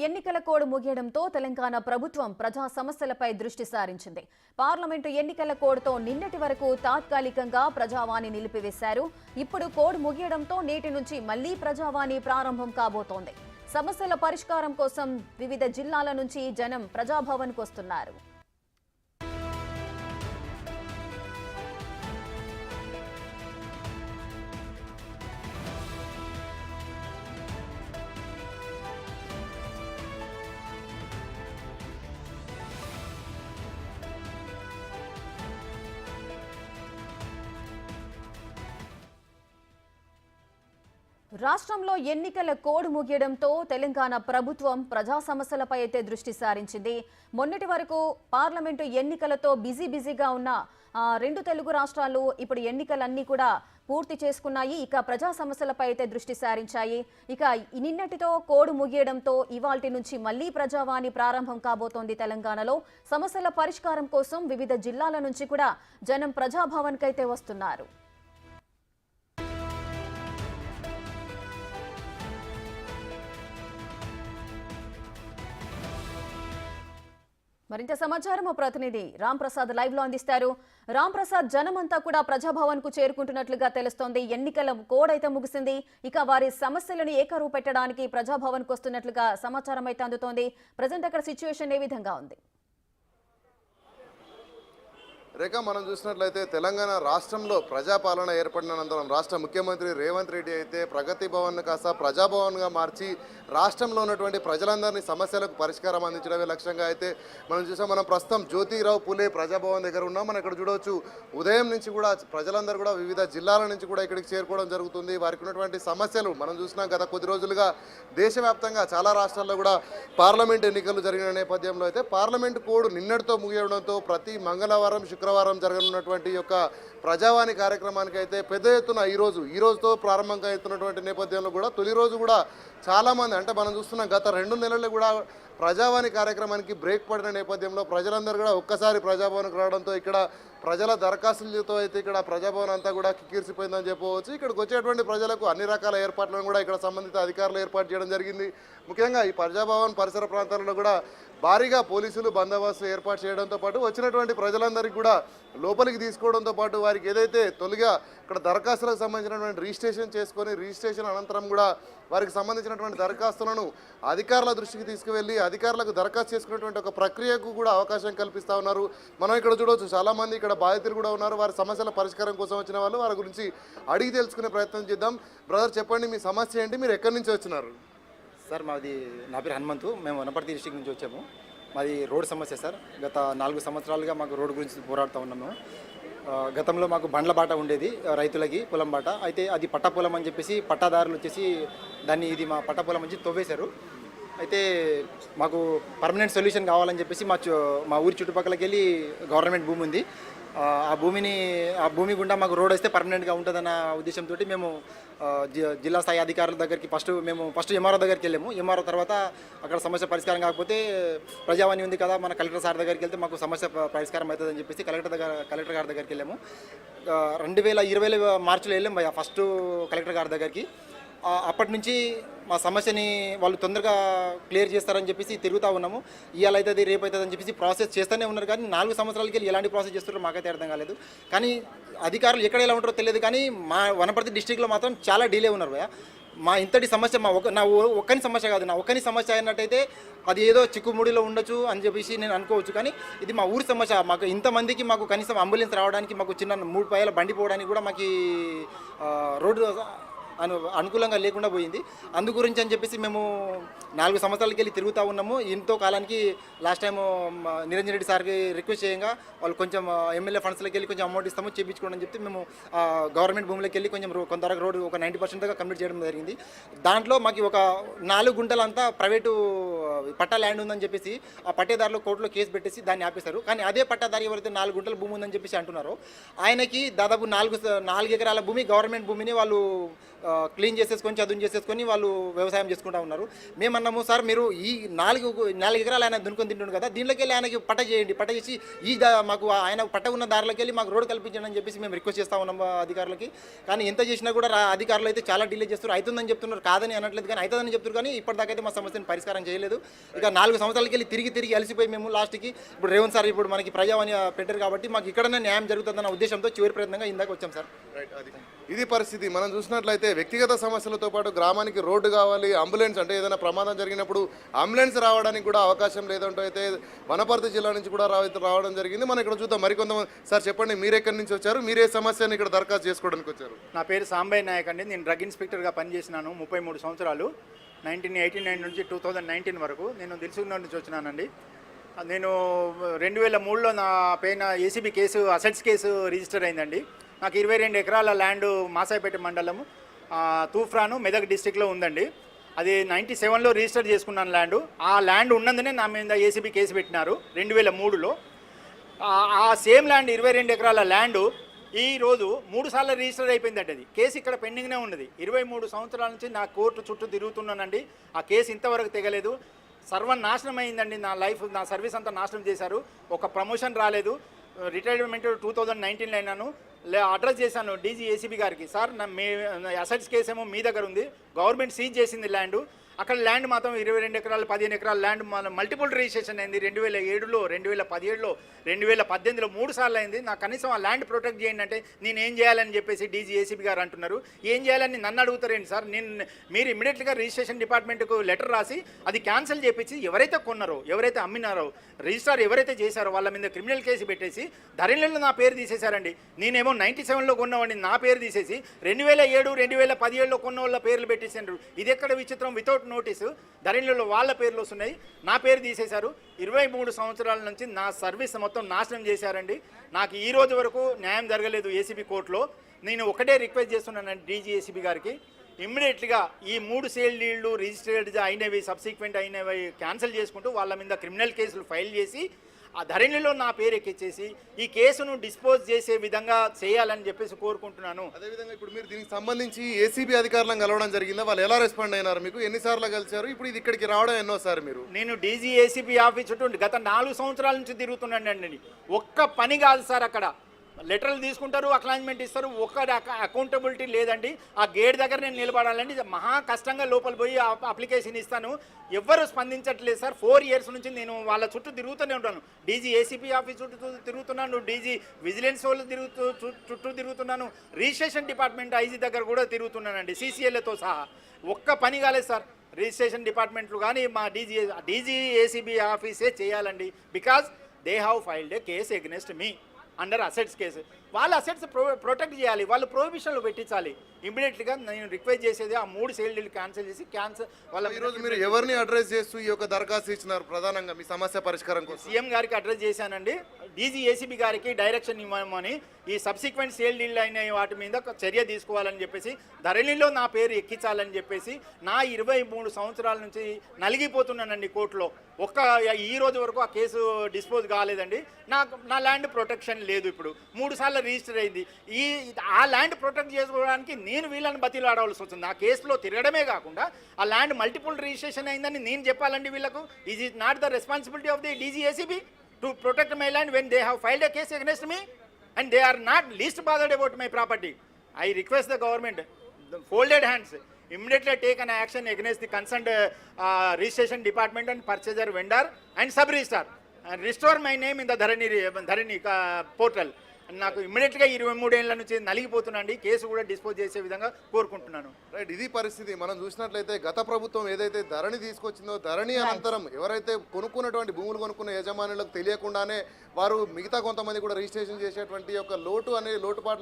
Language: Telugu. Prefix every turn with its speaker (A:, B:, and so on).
A: ఎన్నికల కోడ్ ముగియడంతో తెలంగాణ ప్రభుత్వం ప్రజా సమస్యలపై దృష్టి సారించింది. పార్లమెంటు ఎన్నికల కోడ్తో నిన్నటి వరకు తాత్కాలికంగా ప్రజావాణి నిలిపివేశారు. ఇప్పుడు కోడ్ ముగియడంతో నేటి నుంచి మళ్లీ ప్రజావాణి ప్రారంభం కాబోతోంది. సమస్యల పరిష్కారం కోసం వివిధ జిల్లాల నుంచి జనం ప్రజాభవన్కు వస్తున్నారు. రాష్ట్రంలో ఎన్నికల కోడ్ ముగియడంతో తెలంగాణ ప్రభుత్వం ప్రజా సమస్యలపై అయితే దృష్టి సారించింది. మొన్నటి వరకు పార్లమెంటు ఎన్నికలతో బిజీగా ఉన్న రెండు తెలుగు రాష్ట్రాలు ఇప్పుడు ఎన్నికలన్నీ కూడా పూర్తి చేసుకున్నాయి. ఇక ప్రజా సమస్యలపై అయితే దృష్టి సారించాయి. ఇక నిన్నటితో కోడ్ ముగియడంతో ఇవాల్టి నుంచి మళ్లీ ప్రజావాణి ప్రారంభం కాబోతోంది. తెలంగాణలో సమస్యల పరిష్కారం కోసం వివిధ జిల్లాల నుంచి కూడా జనం ప్రజాభవన్కి అయితే వస్తున్నారు. మరింత సమాచారం మా ప్రతినిధి రామ్ ప్రసాద్ లైవ్ లో అందిస్తారు. రామ్ ప్రసాద్, జనమంతా కూడా ప్రజాభవన్ కు చేరుకుంటున్నట్లుగా తెలుస్తోంది. ఎన్నికల కోడ్ అయితే ముగిసింది. ఇక వారి సమస్యలను ఏకరువు పెట్టడానికి ప్రజాభవన్ కు వస్తున్నట్లుగా సమాచారం అయితే అందుతోంది. ప్రజెంట్ అక్కడ సిచ్యువేషన్ ఏ విధంగా ఉంది?
B: రేఖ, మనం చూసినట్లయితే తెలంగాణ రాష్ట్రంలో ప్రజాపాలన ఏర్పడిన అనంతరం రాష్ట్ర ముఖ్యమంత్రి రేవంత్ రెడ్డి అయితే ప్రగతి భవన్ కాస్త ప్రజాభవన్గా మార్చి రాష్ట్రంలో ఉన్నటువంటి ప్రజలందరినీ సమస్యలకు పరిష్కారం అందించడమే లక్ష్యంగా అయితే మనం చూసాం. మనం ప్రస్తుతం జ్యోతిరావు పూలే ప్రజాభవన్ దగ్గర ఉన్నాం. మనం ఇక్కడ చూడవచ్చు, ఉదయం నుంచి కూడా ప్రజలందరూ కూడా వివిధ జిల్లాల నుంచి కూడా ఇక్కడికి చేరుకోవడం జరుగుతుంది. వారికి ఉన్నటువంటి సమస్యలు మనం చూసినాం. గత కొద్ది రోజులుగా దేశవ్యాప్తంగా చాలా రాష్ట్రాల్లో కూడా పార్లమెంట్ ఎన్నికలు జరిగిన నేపథ్యంలో అయితే పార్లమెంట్ కోడ్ నిన్నటితో ముగియడంతో ప్రతి మంగళవారం శుక్రవారం జరగనున్నటువంటి యొక్క ప్రజావాణి కార్యక్రమానికి అయితే పెద్ద ఎత్తున ఈ రోజుతో ప్రారంభంగా అవుతున్నటువంటి నేపథ్యంలో కూడా తొలి రోజు కూడా చాలామంది, అంటే మనం చూస్తున్నాం గత 2 నెలలు కూడా ప్రజావాణి కార్యక్రమానికి బ్రేక్ పడిన నేపథ్యంలో ప్రజలందరూ కూడా ఒక్కసారి ప్రజాభవన్కి రావడంతో ఇక్కడ ప్రజల దరఖాస్తులతో అయితే ఇక్కడ ప్రజాభవన్ అంతా కూడా కిక్కిరిసిపోయిందని చెప్పవచ్చు. ఇక్కడికి వచ్చేటువంటి ప్రజలకు అన్ని రకాల ఏర్పాట్లను కూడా ఇక్కడ సంబంధిత అధికారులు ఏర్పాటు చేయడం జరిగింది. ముఖ్యంగా ఈ ప్రజాభవన్ పరిసర ప్రాంతాలలో కూడా భారీగా పోలీసులు బందోబస్తు ఏర్పాటు చేయడంతో పాటు వచ్చినటువంటి ప్రజలందరికీ కూడా లోపలికి తీసుకోవడంతో పాటు వారికి ఏదైతే తొలిగా ఇక్కడ దరఖాస్తులకు సంబంధించినటువంటి రిజిస్ట్రేషన్ చేసుకొని రిజిస్ట్రేషన్ అనంతరం కూడా వారికి సంబంధించినటువంటి దరఖాస్తులను అధికారుల దృష్టికి తీసుకువెళ్ళి అధికారులకు దరఖాస్తు చేసుకునేటువంటి ఒక ప్రక్రియకు కూడా అవకాశం కల్పిస్తూ ఉన్నారు. మనం ఇక్కడ చూడవచ్చు, చాలామంది ఇక్కడ బాధితులు కూడా ఉన్నారు. వారి సమస్యల పరిష్కారం కోసం వచ్చిన వాళ్ళు వారి గురించి అడిగి తెలుసుకునే ప్రయత్నం చేద్దాం. బ్రదర్, చెప్పండి, మీ సమస్య ఏంటి? మీరు ఎక్కడి నుంచి వచ్చినారు?
C: సార్, నా పేరు హనుమంతు. మేము వనపర్తి డిస్ట్రిక్ట్ నుంచి వచ్చాము. మాది రోడ్ సమస్య సార్. గత 4 సంవత్సరాలుగా మాకు రోడ్డు గురించి పోరాడుతూ ఉన్నాము. గతంలో మాకు బండ్ల బాట ఉండేది, రైతులకి పొలం బాట. అయితే అది పట్టా పొలం అని చెప్పేసి పట్టాదారులు వచ్చేసి దాన్ని ఇది మా పట్టా పొలం నుంచి తవ్వేశారు. అయితే మాకు పర్మనెంట్ సొల్యూషన్ కావాలని చెప్పేసి మా ఊరి చుట్టుపక్కలకి వెళ్ళి గవర్నమెంట్ భూమి ఉంది. ఆ భూమి గుండా మాకు రోడ్ వస్తే పర్మనెంట్గా ఉంటుందన్న ఉద్దేశంతో మేము జిల్లా స్థాయి అధికారుల దగ్గరికి ఫస్ట్ ఎంఆర్ఓ దగ్గరికి వెళ్ళాము. ఎంఆర్ఓ తర్వాత అక్కడ సమస్య పరిష్కారం కాకపోతే ప్రజావాణి ఉంది కదా, మన కలెక్టర్ సార్ దగ్గరికి వెళ్తే మాకు సమస్య పరిష్కారం అవుతుందని చెప్పేసి కలెక్టర్ గారి దగ్గరికి వెళ్ళాము. 2020 మార్చిలో వెళ్ళాము ఫస్ట్ కలెక్టర్ గారి దగ్గరికి. అప్పటి నుంచి మా సమస్యని వాళ్ళు తొందరగా క్లియర్ చేస్తారని చెప్పేసి తిరుగుతూ ఉన్నాము. ఇవాళ అవుతుంది, రేపు అవుతుంది అని చెప్పేసి ప్రాసెస్ చేస్తూనే ఉన్నారు. కానీ 4 సంవత్సరాలకి వెళ్ళి ఎలాంటి ప్రాసెస్ చేస్తారో మాకైతే అర్థం కాలేదు. కానీ అధికారులు ఎక్కడ ఎలా ఉంటారో తెలియదు. కానీ మా వనపర్తి డిస్టిక్లో మాత్రం చాలా డిలే ఉన్నారు. మా ఇంతటి సమస్య నా ఒక్కని సమస్య కాదు. నా ఒక్కని సమస్య అయినట్టయితే అది ఏదో చిక్కుముడిలో ఉండొచ్చు అని చెప్పేసి నేను అనుకోవచ్చు. కానీ ఇది మా ఊరి సమస్య. మాకు ఇంతమందికి మాకు కనీసం అంబులెన్స్ రావడానికి, మాకు చిన్న 3 పాయల బండి పోవడానికి కూడా మాకు రోడ్డు అనుకూలంగా లేకుండా పోయింది. అందు గురించి అని చెప్పేసి మేము 4 సంవత్సరాలకి వెళ్ళి తిరుగుతూ ఉన్నాము. ఇంతో కాలానికి లాస్ట్ టైం నిరంజన్ రెడ్డి సార్కి రిక్వెస్ట్ చేయంగా వాళ్ళు కొంచెం ఎమ్మెల్యే ఫండ్స్లోకి వెళ్ళి కొంచెం అమౌంట్ ఇస్తాము చేయించుకోండి అని చెప్తే మేము గవర్నమెంట్ భూమిలోకి వెళ్ళి కొంచెం కొంతవరకు రోడ్డు ఒక 90% కంప్లీట్ చేయడం జరిగింది. దాంట్లో మాకు ఒక 4 గుంటలంతా ప్రైవేటు పట్టా ల్యాండ్ ఉందని చెప్పేసి ఆ పట్టేదారులు కోర్టులో కేసు పెట్టేసి దాన్ని ఆపేశారు. కానీ అదే పట్టాదారు ఎవరైతే 4 గుంటల భూమి ఉందని చెప్పేసి అంటున్నారో ఆయనకి దాదాపు 4 ఎకరాల భూమి గవర్నమెంట్ భూమిని వాళ్ళు క్లీన్ చేసేసుకొని చదువు చేసేసుకొని వాళ్ళు వ్యవసాయం చేసుకుంటూ ఉన్నారు. మేమన్నాము, సార్ మీరు ఈ 4 ఎకరాలు ఆయన దున్నుకొని తింటుండు కదా, దీంట్లోకి వెళ్ళి ఆయనకి పట్ట చేయండి, పట్ట చేసి మాకు ఆయన పట్ట ఉన్న దారిలోకి వెళ్ళి మాకు రోడ్ కల్పించండి అని చెప్పేసి మేము రిక్వెస్ట్ చేస్తూ ఉన్నాం అధికారులకి. కానీ ఎంత చేసినా కూడా అధికారులు అయితే చాలా డిలే చేస్తారు. అవుతుందని చెప్తున్నారు, కాదని అనట్లేదు. కానీ అవుతుందని చెప్తున్నారు. కానీ ఇప్పటిదాకైతే మా సమస్యను పరిష్కారం చేయలేదు. ఇక 4 సంవత్సరాలకి వెళ్ళి తిరిగి అలసిపోయి మేము లాస్ట్కి ఇప్పుడు రేవంత్ సార్ ఇప్పుడు మనకి ప్రజావాణి పెట్టారు కాబట్టి మాకు ఇక్కడనే న్యాయం జరుగుతుందన్న ఉద్దేశంతో చివరి ప్రయత్నంగా ఇందాక వచ్చాం సార్.
B: ఇది పరిస్థితి. మనం చూసినట్లయితే వ్యక్తిగత సమస్యలతో పాటు గ్రామానికి రోడ్డు కావాలి, అంబులెన్స్ అంటే ఏదైనా ప్రమాదం జరిగినప్పుడు అంబులెన్స్ రావడానికి కూడా అవకాశం లేదంటూ అయితే వనపర్తి జిల్లా నుంచి కూడా రావడం జరిగింది. మనం ఇక్కడ చూద్దాం మరికొంతమంది. సార్ చెప్పండి, మీరు ఎక్కడి నుంచి వచ్చారు, మీరే సమస్యను ఇక్కడ దరఖాస్తు చేసుకోవడానికి వచ్చారు?
D: నా పేరు సాంబయ్య నాయక్ అండి. నేను డ్రగ్ ఇన్స్పెక్టర్గా పనిచేసినాను 33 సంవత్సరాలు, 1989 నుంచి 2019 వరకు. నేను దిల్సుఖ్నగర్ నుంచి వచ్చినానండి. నేను 2003లో నా పైన ACB case, assets case register అయిందండి. నాకు 22 ఎకరాల ల్యాండ్ మాసాయిపేట మండలము తూఫ్రాను మెదక్ డిస్టిక్లో ఉందండి. అది 97లో రిజిస్టర్ చేసుకున్నాను ల్యాండ్. ఆ ల్యాండ్ ఉన్నందునే నా మీద ఏసీబీ కేసు పెట్టినారు 2003లో. ఆ సేమ్ ల్యాండ్ 22 ఎకరాల ల్యాండ్ ఈరోజు 3 సార్లు రిజిస్టర్ అయిపోయిందండి. అది కేసు ఇక్కడ పెండింగ్నే ఉన్నది. 23 సంవత్సరాల నుంచి నా కోర్టు చుట్టూ తిరుగుతున్నానండి. ఆ కేసు ఇంతవరకు తెగలేదు. సర్వనాశనం అయిందండి నా లైఫ్. నా సర్వీస్ అంతా నాశనం చేశారు. ఒక ప్రమోషన్ రాలేదు. రిటైర్మెంట్ 2019లో అయినాను. అడ్రస్ చేశాను డీజీ ఏసీబీ గారికి. సార్ మీ అసెట్స్ కేసు ఏమో మీ దగ్గర ఉంది, గవర్నమెంట్ సీజ్ చేసింది ల్యాండ్. అక్కడ ల్యాండ్ మాత్రం 22 ఎకరాలు 15 ఎకరాల ల్యాండ్ మల్టిపుల్ రిజిస్ట్రేషన్ అయింది. 2007లో, 2017లో, 2018లో 3 సార్లు అయింది. నాకు కనీసం ఆ ల్యాండ్ ప్రొటెక్ట్ చేయండి అంటే నేను ఏం చేయాలని చెప్పేసి డీజీ ఏసీబీ గారు అంటున్నారు. ఏం చేయాలని నన్ను అడుగుతారేంటి సార్? మీరు ఇమీడియట్గా రిజిస్ట్రేషన్ డిపార్ట్మెంట్కు లెటర్ రాసి అది క్యాన్సిల్ చేపించి ఎవరైతే కొన్నారో, ఎవరైతే అమ్మినారో, రిజిస్టర్ ఎవరైతే చేశారో వాళ్ళ మీద క్రిమినల్ కేసు పెట్టేసి ధరణిలో నా పేరు తీసేశారండి. నేనేమో 97లో కొన్నవాడిని, నా పేరు తీసేసి 2007, 2017లో కొన్న వాళ్ళ పేర్లు పెట్టేసారు. ఇది ఎక్కడ విచిత్రం? వితౌట్ నోటీసు ధరణిలో వాళ్ళ పేర్లు వస్తున్నాయి, నా పేరు తీసేశారు. 23 సంవత్సరాల నుంచి నా సర్వీస్ మొత్తం నాశనం చేశారండి. నాకు ఈ రోజు వరకు న్యాయం జరగలేదు ఏసీబీ కోర్టులో. నేను ఒకటే రిక్వెస్ట్ చేస్తున్నానండి డీజీ ఏసీబీ గారికి, ఇమ్మీడియట్గా ఈ 3 సేల్ డీళ్లు రిజిస్టర్డ్ అయినవి, సబ్సిక్వెంట్ అయినవి క్యాన్సిల్ చేసుకుంటూ వాళ్ళ మీద క్రిమినల్ కేసులు ఫైల్ చేసి ఆ ధరణిలో నా పేరు ఎక్కించేసి ఈ కేసును డిస్పోజ్ చేసే విధంగా చేయాలని చెప్పేసి కోరుకుంటున్నాను.
B: అదేవిధంగా ఇప్పుడు మీరు దీనికి సంబంధించి ఏసీబీ అధికారులను కలవడం జరిగిందా? వాళ్ళు ఎలా రెస్పాండ్ అయినారు? మీకు ఎన్నిసార్లు కలిసారు? ఇప్పుడు ఇది ఇక్కడికి రావడం ఎన్నోసారి మీరు?
D: నేను డీజీ ఏసీబీ ఆఫీస్ చుట్టూ గత 4 సంవత్సరాల నుంచి తిరుగుతున్నానండి. ఒక్క పని కాదు సార్. అక్కడ లెటర్లు తీసుకుంటారు, అక్నాలజ్మెంట్ ఇస్తారు, ఒక్క అకౌంటబిలిటీ లేదండి. ఆ గేట్ దగ్గర నేను నిలబడాలండి. మహా కష్టంగా లోపల పోయి అప్లికేషన్ ఇస్తాను, ఎవ్వరు స్పందించట్లేదు సార్. 4 ఇయర్స్ నుంచి నేను వాళ్ళ చుట్టూ తిరుగుతూనే ఉంటాను. డీజీ ఏసీపీ ఆఫీస్ చుట్టూ తిరుగుతున్నాను, డీజీ విజిలెన్స్ వాళ్ళు చుట్టూ తిరుగుతున్నాను, రిజిస్ట్రేషన్ డిపార్ట్మెంట్ ఐజీ దగ్గర కూడా తిరుగుతున్నానండి, సీసీఎల్ఏతో సహా. ఒక్క పని కాలేదు సార్. రిజిస్ట్రేషన్ డిపార్ట్మెంట్లు కానీ మా డీజీ ఏసీబీ ఆఫీసే చేయాలండి. Because they have filed A case against me under assets case. వాళ్ళ అసెట్స్ ప్రొటెక్ట్ చేయాలి, వాళ్ళు ప్రొహిబిషన్లు పెట్టించాలి. ఇమీడియట్గా నేను రిక్వెస్ట్ చేసేది ఆ 3 సేల్ డీల్ క్యాన్సిల్ చేసి వాళ్ళ
B: ఈరోజు మీరు ఎవరిని అడ్రస్ చేస్తూ ఈ యొక్క దరఖాస్తు ఇచ్చినారు? ప్రధానంగా మీ సమస్య పరిష్కారం కోసం
D: సీఎం గారికి అడ్రస్ చేశానండి. డీజీ ఏసీబీ గారికి డైరెక్షన్ ఇవ్వమని, ఈ సబ్సిక్వెంట్ సేల్ డీల్ అయిన వాటి మీద చర్య తీసుకోవాలని చెప్పేసి, ధరణిలో నా పేరు ఎక్కించాలని చెప్పేసి నా 23 సంవత్సరాల నుంచి నలిగిపోతున్నానండి కోర్టులో. ఈ రోజు వరకు ఆ కేసు డిస్పోజ్ కాలేదండి. నా ల్యాండ్ ప్రొటెక్షన్ లేదు. ఇప్పుడు 3 సార్లు రిజిస్టర్ అయింది. ఆ ల్యాండ్ ప్రొటెక్ట్ చేసుకోవడానికి నేను వీళ్ళని బతిలాడవలసి వస్తుంది. ఆ కేసులో తిరగడమే కాకుండా ఆ ల్యాండ్ మల్టిపుల్ రిజిస్ట్రేషన్ అయిందని నేను చెప్పాలండి వీళ్ళకు. Is it not the responsibility of the DG ACB to protect my land when they have filed a case against me and they are not least bothered about my property? I request the government, the folded hands, immediately take an action against the concerned registration department and purchaser vendor and sub-registrar and restore my name in the Dharani portal. నాకు ఇమ్మీడియట్గా 23 ఏళ్ల నుంచి నలిగిపోతున్నాండి. కేసు కూడా డిస్పోజ్ చేసే విధంగా కోరుకుంటున్నాను.
B: రైట్, ఇది పరిస్థితి. మనం చూసినట్లయితే గత ప్రభుత్వం ఏదైతే ధరణి తీసుకొచ్చిందో, ధరణి అనంతరం ఎవరైతే కొనుక్కున్నటువంటి భూములు కొనుక్కున్న యజమానులకు తెలియకుండానే వారు మిగతా కొంతమంది కూడా రిజిస్ట్రేషన్ చేసేటువంటి ఒక లోటుపాట్ల